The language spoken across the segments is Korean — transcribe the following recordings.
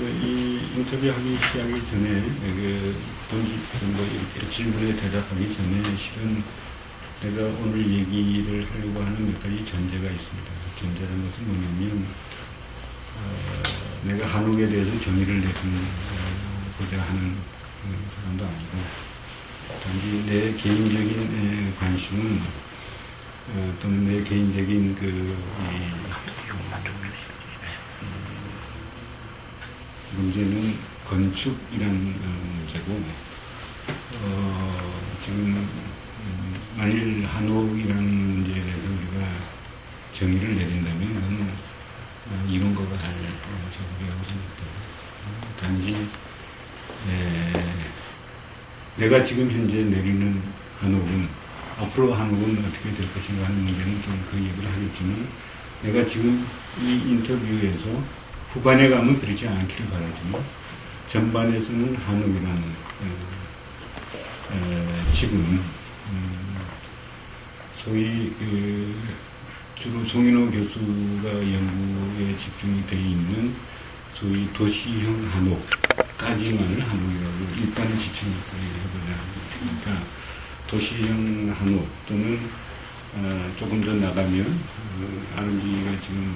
이 인터뷰하기 시작하기 전에, 이렇게 질문에 대답하기 전에 실은 내가 오늘 얘기를 하려고 하는 몇 가지 전제가 있습니다. 전제라는 것은 뭐냐면, 내가 한옥에 대해서 정의를 내고자 하는 사람도 아니고, 단지 내 개인적인 관심은, 또는 내 개인적인 문제는 건축이라는 문제고, 지금 만일 한옥이라는 문제에 대해서 우리가 정의를 내린다면 이런 거가 할 적이라고 생각돼요. 단지 내가 지금 현재 내리는 한옥은 앞으로 한옥은 어떻게 될 것인가 하는 문제는 좀 그 얘기를 하겠지만, 내가 지금 이 인터뷰에서 후반에 가면 그렇지 않기를 바라지만 전반에서는 한옥이라는 지금 소위 주로 송인호 교수가 연구에 집중이 되어 있는 소위 도시형 한옥까지만을 한옥이라고 일단은 지칭을 해보자 합니다. 그러니까 도시형 한옥 또는 조금 더 나가면 아름지가 지금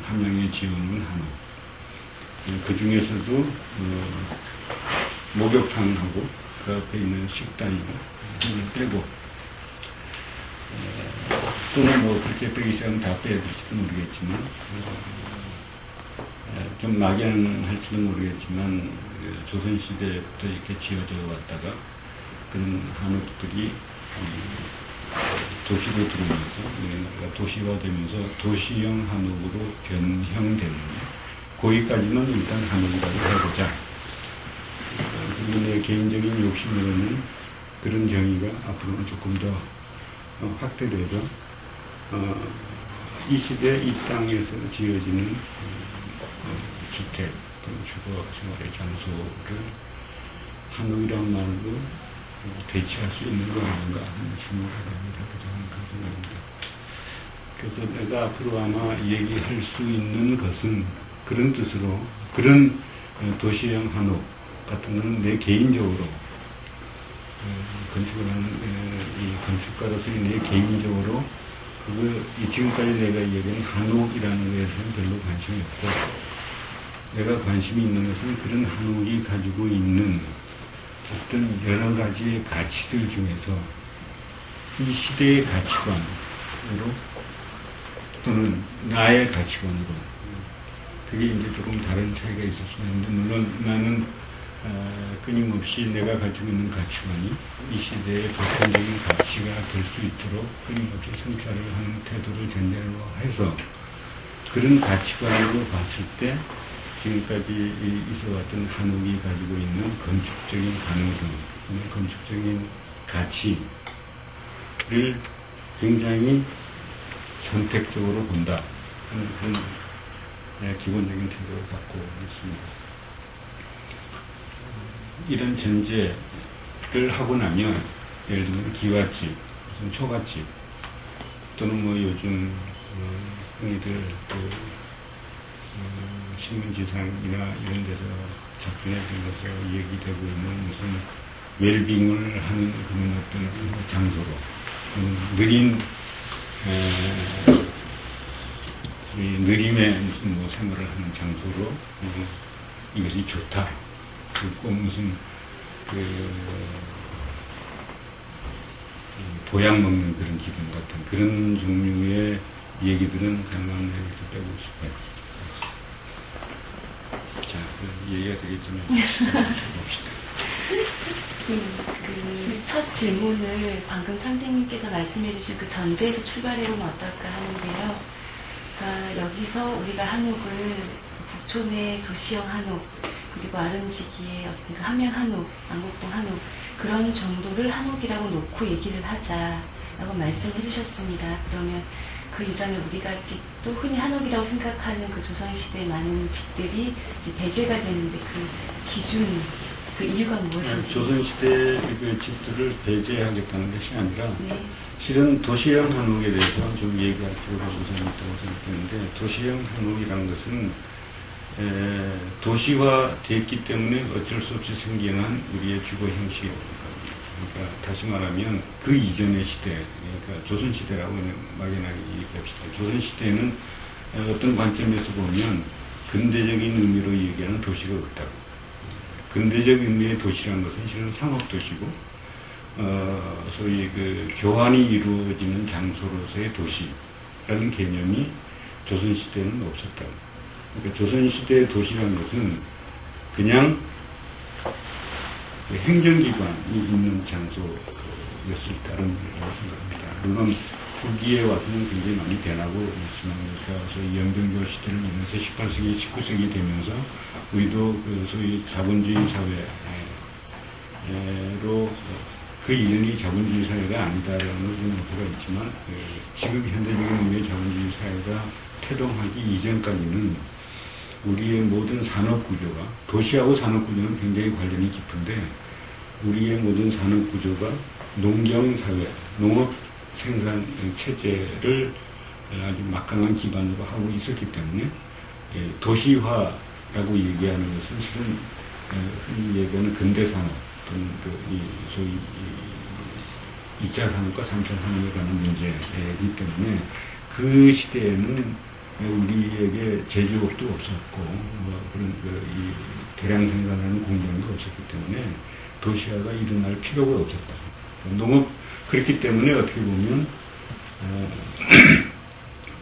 함양에 지어놓은 한옥, 그 중에서도 목욕탕하고 그 앞에 있는 식당이나 빼고, 또는 뭐 그렇게 빼기 시작하면 다 빼야 될지도 모르겠지만, 좀 막연할지도 모르겠지만 조선시대부터 이렇게 지어져 왔다가 그런 한옥들이 도시로 들어오면서 우리나라가 도시화되면서 도시형 한옥으로 변형되는, 거기까지만 일단 한옥이라고 해보자. 그리고 내 개인적인 욕심으로는 그런 정의가 앞으로는 조금 더 확대돼서 이 시대 이 땅에서 지어지는 주택 또는 주거 생활의 장소를 한옥이란 말로 대체할 수 있는 거 아닌가 하는 질문을 해보자 하는 그런 생각입니다. 그래서 내가 앞으로 아마 얘기할 수 있는 것은 그런 뜻으로, 그런 도시형 한옥 같은 거는 내 개인적으로, 건축을 하는 이 건축가로서의 내 개인적으로 지금까지 내가 얘기한 한옥이라는 것에서는 별로 관심이 없고, 내가 관심이 있는 것은 그런 한옥이 가지고 있는 어떤 여러 가지의 가치들 중에서 이 시대의 가치관으로 또는 나의 가치관으로, 그게 이제 조금 다른 차이가 있을 수 있는데, 물론 나는 끊임없이 내가 가지고 있는 가치관이 이 시대의 보편적인 가치가 될 수 있도록 끊임없이 성찰을 하는 태도를 전제로 해서 그런 가치관으로 봤을 때 지금까지 있어왔던 한옥이 가지고 있는 건축적인 가능성, 건축적인 가치를 굉장히 선택적으로 본다 하는 그런 기본적인 태도를 갖고 있습니다. 이런 전제를 하고 나면, 예를 들면 기와집, 무슨 초가집, 또는 뭐 요즘 흔히들 신문지상이나 이런 데서 작품에 들어서 얘기되고 있는 무슨 웰빙을 하는 그런 어떤 장소로, 느린 느림의 무슨 뭐 생활을 하는 장소로 이것이 좋다. 꼭 무슨 보약 먹는 그런 기분 같은 그런 종류의 얘기들은 가능한 여기서 빼고 싶어요. 자, 얘기가 되겠지만 봅시다. 첫 질문을 방금 선생님께서 말씀해 주신 그 전제에서 출발해보면 어떨까 하는데요. 그러니까 여기서 우리가 한옥을 북촌의 도시형 한옥, 그리고 아름지기의 어떤 함양 한옥, 안국동 한옥, 그런 정도를 한옥이라고 놓고 얘기를 하자라고 말씀해 주셨습니다. 그러면 그 이전에 우리가 또 흔히 한옥이라고 생각하는 그 조선시대의 많은 집들이 이제 배제가 되는데 그 기준, 그 이유가 무엇인지. 조선시대 그 집들을 배제하겠다는 것이 아니라, 네. 실은 도시형 한옥에 대해서 좀 얘기할 필요가 우선 있다고 생각하는데, 도시형 한옥이라는 것은 도시화됐기 때문에 어쩔 수 없이 생겨난 우리의 주거 형식. 그러니까 다시 말하면 그 이전의 시대, 그러니까 조선시대라고 막연하게 얘기합시다. 조선시대는 어떤 관점에서 보면 근대적인 의미로 얘기하는 도시가 없다고. 근대적 의미의 도시라는 것은 실은 상업도시고, 소위 그 교환이 이루어지는 장소로서의 도시라는 개념이 조선시대는 없었다고. 그러니까 조선시대의 도시라는 것은 그냥 행정기관이 있는 장소였을 따름이라고 생각합니다. 물론 후기에 와서는 굉장히 많이 변하고 있지만, 소위 연병조 시대를 이면서 18세기, 19세기 되면서 우리도 그 소위 자본주의 사회로 그 이전이 자본주의 사회가 아니다라는 목표가 있지만, 지금 현대적인 의미의 자본주의 사회가 태동하기 이전까지는 우리의 모든 산업구조가, 도시하고 산업구조는 굉장히 관련이 깊은데, 우리의 모든 산업구조가 농경사회, 농업생산 체제를 아주 막강한 기반으로 하고 있었기 때문에, 도시화라고 얘기하는 것은 실은 흔히 얘기하는 근대산업, 또는 소위 2차 산업과 3차 산업에 관한 문제이기 때문에, 그 시대에는 우리에게 제조업도 없었고, 그런 이 대량 생산하는 공장도 없었기 때문에 도시화가 일어날 필요가 없었다. 그렇기 때문에 어떻게 보면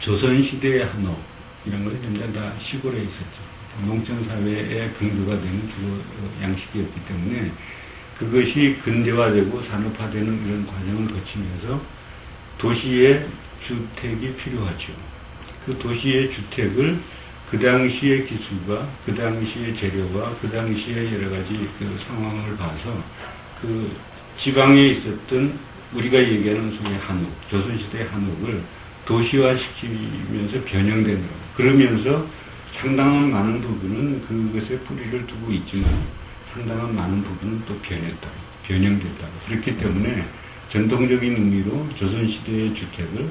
조선시대의 한옥 이런 것이 전부 다 시골에 있었죠. 농촌사회의 근거가 되는 주거 양식이었기 때문에 그것이 근대화되고 산업화되는 이런 과정을 거치면서 도시의 주택이 필요하죠. 그 도시의 주택을 그 당시의 기술과 그 당시의 재료와 그 당시의 여러 가지 그 상황을 봐서 그 지방에 있었던 우리가 얘기하는 소위 한옥, 조선시대의 한옥을 도시화시키면서 변형된 거예요. 그러면서 상당한 많은 부분은 그것에 뿌리를 두고 있지만 상당한 많은 부분은 또 변형됐다고. 그렇기 때문에 전통적인 의미로 조선시대의 주택을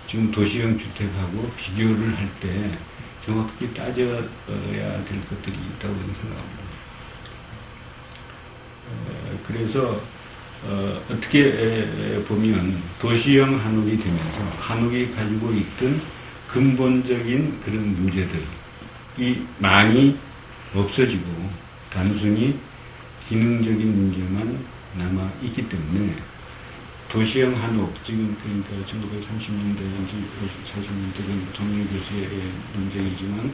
지금 도시형 주택하고 비교를 할 때 정확히 따져야 될 것들이 있다고 생각합니다. 그래서 어떻게 보면 도시형 한옥이 되면서 한옥이 가지고 있던 근본적인 그런 문제들이 많이 없어지고 단순히 기능적인 문제만 남아 있기 때문에 도시형 한옥, 지금 그러니까 1930년대인지 40년대 정윤 교수의 논쟁이지만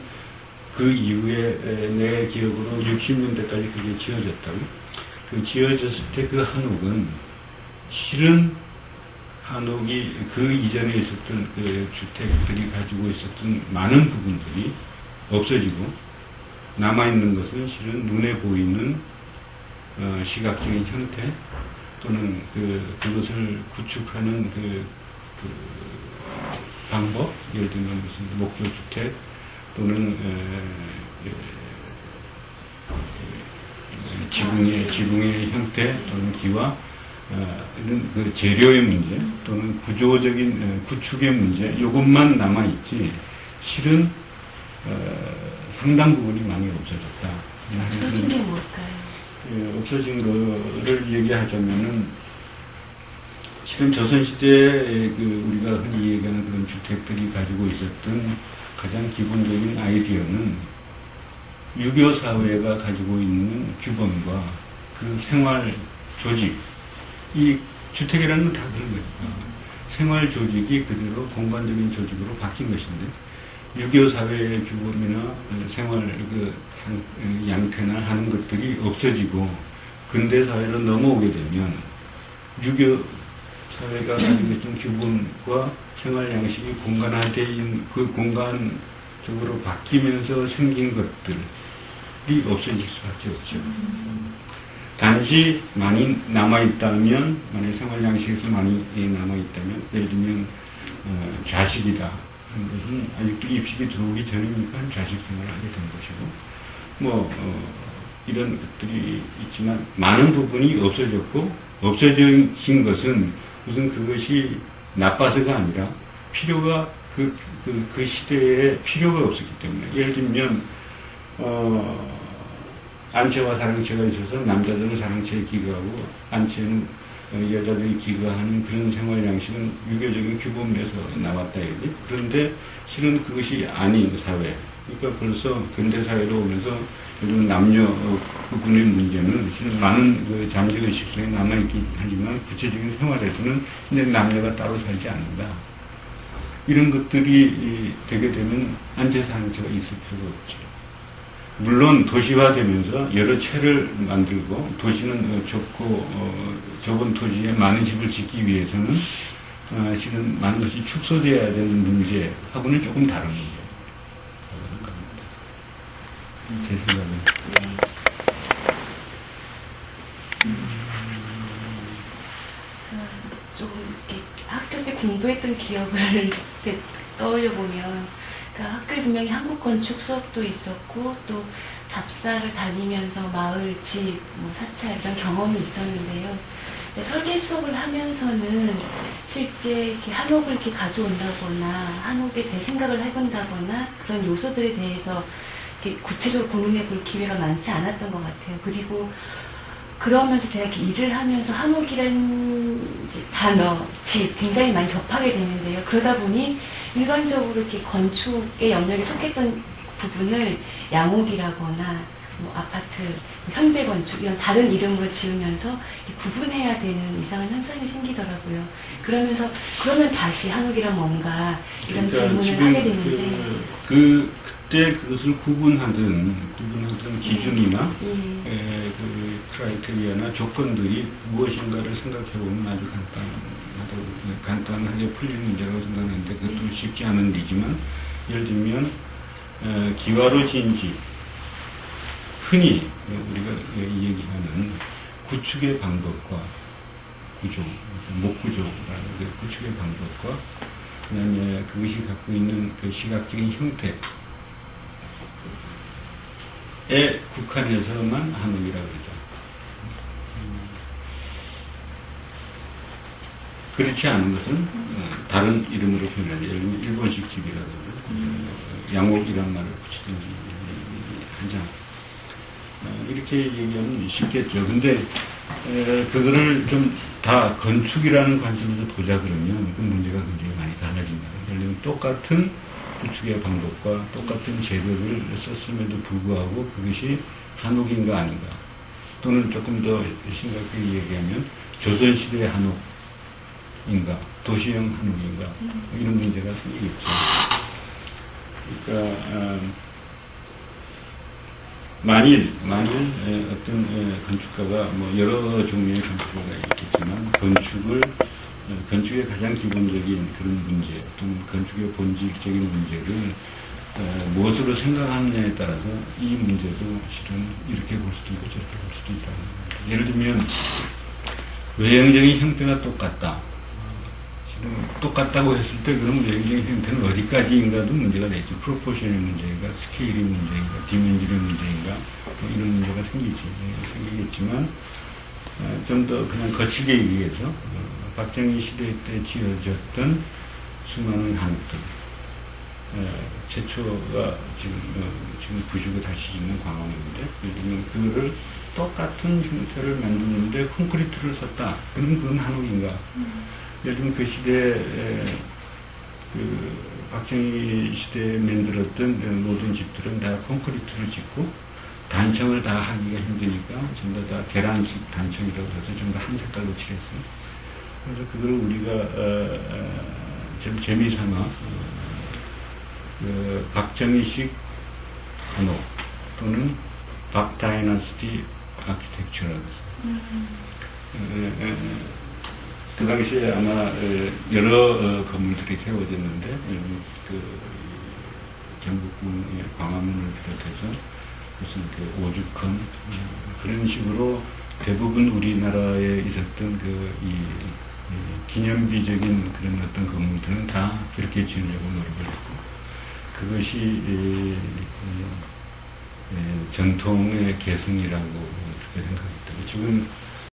그 이후에 내 기억으로 60년대까지 그게 지어졌다고. 그 지어졌을 때 그 한옥은 실은 한옥이 그 이전에 있었던 그 주택들이 가지고 있었던 많은 부분들이 없어지고 남아있는 것은 실은 눈에 보이는 시각적인 형태 또는 그것을 구축하는 그 방법, 예를 들면 무슨 목조주택 또는 지붕의 형태 또는 기와 이런 그 재료의 문제 또는 구조적인 구축의 문제 이것만 남아있지 실은 상당 부분이 많이 없어졌다. 없어진 게 뭘까요? 없어진 거를 얘기하자면은 실은 조선시대에 우리가 흔히 얘기하는 그런 주택들이 가지고 있었던 가장 기본적인 아이디어는 유교 사회가 가지고 있는 규범과 그 생활 조직, 이 주택이라는 건 다 그런 거니까 생활 조직이 그대로 공간적인 조직으로 바뀐 것인데 유교 사회의 규범이나 생활 양태나 하는 것들이 없어지고 근대 사회로 넘어오게 되면 유교 사회가 가지고 있던 규범과 생활 양식이 공간화되어 있는 그 공간적으로 바뀌면서 생긴 것들이 없어질 수밖에 없죠. 단지 많이 남아있다면, 만약 생활 양식에서 많이 남아있다면, 예를 들면 좌식이다. 것은 아직도 입식이 들어오기 전이니까 좌식 생활을 하게 된 것이고, 이런 것들이 있지만, 많은 부분이 없어졌고, 없어진 것은 무슨 그것이 나빠서가 아니라, 필요가, 그 시대에 필요가 없었기 때문에. 예를 들면, 안채와 사랑채가 있어서 남자들은 사랑채에 기거하고 안채는 여자들이 기거하는 그런 생활 양식은 유교적인 규범에서 나왔다 이거지. 그런데 실은 그것이 아닌 사회. 그러니까 벌써 근대 사회로 오면서 요즘 남녀 구분의 문제는 실은 많은 그 잠재의식 속에 남아있긴 하지만 구체적인 생활에서는 근데 남녀가 따로 살지 않는다. 이런 것들이 되게 되면 안채 사랑채가 있을 필요가 없죠. 물론 도시화되면서 여러 채를 만들고 도시는 좁고 좁은 토지에 많은 집을 짓기 위해서는 실은 많은 것이 축소되어야 되는 문제하고는 조금 다른 문제. 제 생각은. 네. 좀 이렇게 학교 때 공부했던 기억을 이렇게 떠올려 보면, 그러니까 학교에 분명히 한국 건축 수업도 있었고 또 답사를 다니면서 마을, 집, 뭐 사찰 이런 경험이 있었는데요. 근데 설계 수업을 하면서는 실제 이렇게 한옥을 이렇게 가져온다거나 한옥에 대해 생각을 해본다거나 그런 요소들에 대해서 이렇게 구체적으로 고민해 볼 기회가 많지 않았던 것 같아요. 그리고 그러면서 제가 이렇게 일을 하면서 한옥이라는 이제 단어, 집 굉장히 많이 접하게 되는데요. 그러다 보니 일반적으로 이렇게 건축의 영역에 속했던 부분을 양옥이라거나 뭐 아파트, 현대건축 이런 다른 이름으로 지으면서 구분해야 되는 이상한 현상이 생기더라고요. 그러면 다시 한옥이란 뭔가 이런 그러니까 질문을 하게 되는데 그때 그것을 구분하던 기준이나 예. 그 크라이테리아나 조건들이 무엇인가를 생각해보면 아주 간단하게 풀리는 문제라고 생각하는데 그것도 쉽지 않은 일이지만 예를 들면 기와로 지은 집, 흔히 우리가 얘기하는 구축의 방법과 구조, 목구조라는 그 구축의 방법과 그다음에 그것이 갖고 있는 그 시각적인 형태에 국한해서만 한옥이라고 그러죠. 그렇지 않은 것은 다른 이름으로 표현하죠. 예를 들면 일본식 집이라든지 양옥이라는 말을 붙이든지 하자. 이렇게 얘기하면 쉽겠죠. 근데 그거를 좀 다 건축이라는 관점에서 보자 그러면 그 문제가 굉장히 많이 달라집니다. 예를 들면 똑같은 구축의 방법과 똑같은 재료를 썼음에도 불구하고 그것이 한옥인가 아닌가, 또는 조금 더 심각하게 얘기하면 조선시대의 한옥인가 도시형 한옥인가 이런 문제가 생기겠죠. 그러니까 만일 어떤 건축가가 뭐 여러 종류의 건축가가 있겠지만 건축의 가장 기본적인 그런 문제 또는 건축의 본질적인 문제를 무엇으로 생각하느냐에 따라서 이 문제도 실은 이렇게 볼 수도 있고 저렇게 볼 수도 있다는 겁니다. 예를 들면 외형적인 형태가 똑같다. 똑같다고 했을 때 그럼 외형적인 형태는 어디까지인가도 문제가 되겠죠. 프로포션의 문제인가, 스케일의 문제인가, 디멘전의 문제인가, 뭐 이런 문제가 생기겠지만 좀 더 그냥 거칠게 얘기해서 박정희 시대 때 지어졌던 수많은 한옥들, 최초가 지금 부시고 다시 짓는 광화문인데, 예를 들면 그거를 똑같은 형태를 만드는데 콘크리트를 썼다. 그러면 그건 한옥인가? 예를 들면 그 시대에 박정희 시대에 만들었던 모든 집들은 다 콘크리트를 짓고 단청을 다 하기가 힘드니까 전부 다 계란식 단청이라고 해서 전부 한 색깔로 칠했어요. 그래서 그걸 우리가 좀 재미삼아 박정희식 한옥 또는 박다이너스티 아키텍처라고 했어요. 그 당시에 아마 여러 건물들이 세워졌는데 경복궁의 광화문을 비롯해서 무슨 그 오죽헌 그런 식으로 대부분 우리나라에 있었던 이 기념비적인 그런 어떤 건물들은 다 그렇게 지으려고 노력을 했고, 그것이 전통의 계승이라고 그렇게 생각했다. 지금